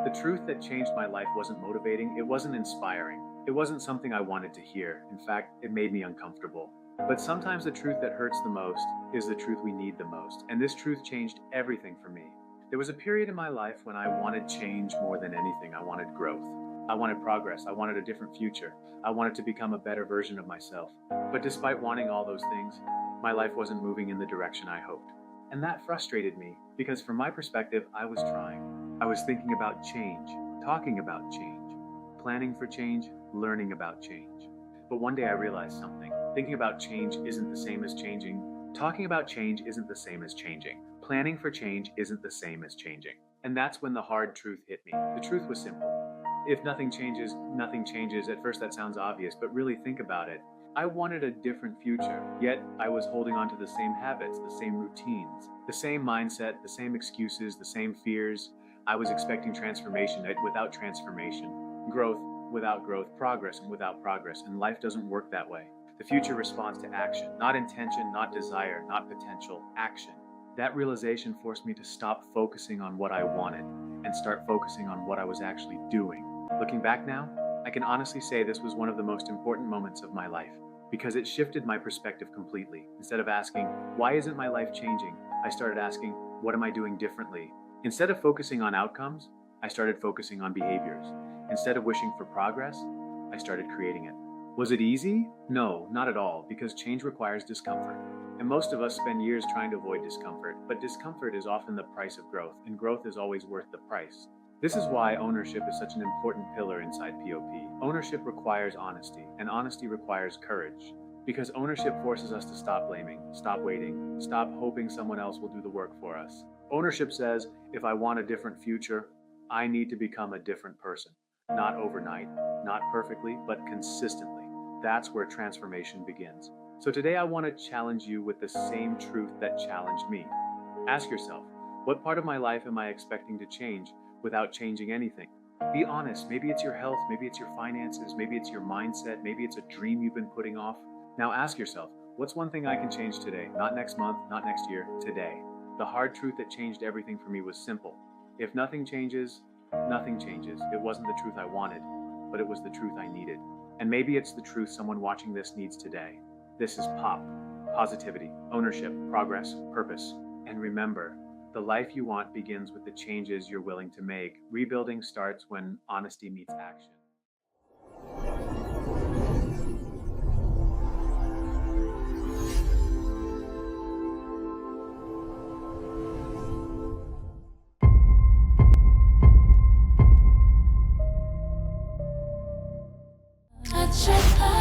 The truth that changed my life wasn't motivating, it wasn't inspiring, it wasn't something I wanted to hear. In fact, it made me uncomfortable. But sometimes the truth that hurts the most is the truth we need the most, and this truth changed everything for me. There was a period in my life when I wanted change more than anything. I wanted growth. I wanted progress. I wanted a different future. I wanted to become a better version of myself. But despite wanting all those things, my life wasn't moving in the direction I hoped. And that frustrated me because, from my perspective, I was trying. I was thinking about change, talking about change, planning for change, learning about change. But one day I realized something. Thinking about change isn't the same as changing. Talking about change isn't the same as changing. Planning for change isn't the same as changing. And that's when the hard truth hit me. The truth was simple. If nothing changes, nothing changes. At first that sounds obvious, but really think about it. I wanted a different future, yet I was holding on to the same habits, the same routines, the same mindset, the same excuses, the same fears. I was expecting transformation without transformation, growth without growth, progress without progress, and life doesn't work that way. The future responds to action, not intention, not desire, not potential, action. That realization forced me to stop focusing on what I wanted and start focusing on what I was actually doing. Looking back now, I can honestly say this was one of the most important moments of my life because it shifted my perspective completely. Instead of asking, why isn't my life changing? I started asking, what am I doing differently? Instead of focusing on outcomes, I started focusing on behaviors. Instead of wishing for progress, I started creating it. Was it easy? No, not at all, because change requires discomfort. And most of us spend years trying to avoid discomfort, but discomfort is often the price of growth, and growth is always worth the price. This is why ownership is such an important pillar inside POP. Ownership requires honesty, and honesty requires courage. Because ownership forces us to stop blaming, stop waiting, stop hoping someone else will do the work for us. Ownership says, if I want a different future, I need to become a different person. Not overnight, not perfectly, but consistently. That's where transformation begins. So today I want to challenge you with the same truth that challenged me. Ask yourself, what part of my life am I expecting to change without changing anything? Be honest. Maybe it's your health, maybe it's your finances, maybe it's your mindset, maybe it's a dream you've been putting off. Now ask yourself, what's one thing I can change today? Not next month, not next year, today. The hard truth that changed everything for me was simple. If nothing changes, nothing changes. It wasn't the truth I wanted, but it was the truth I needed. And maybe it's the truth someone watching this needs today. This is POP. Positivity, ownership, progress, purpose. And remember, the life you want begins with the changes you're willing to make. Rebuilding starts when honesty meets action. Touch your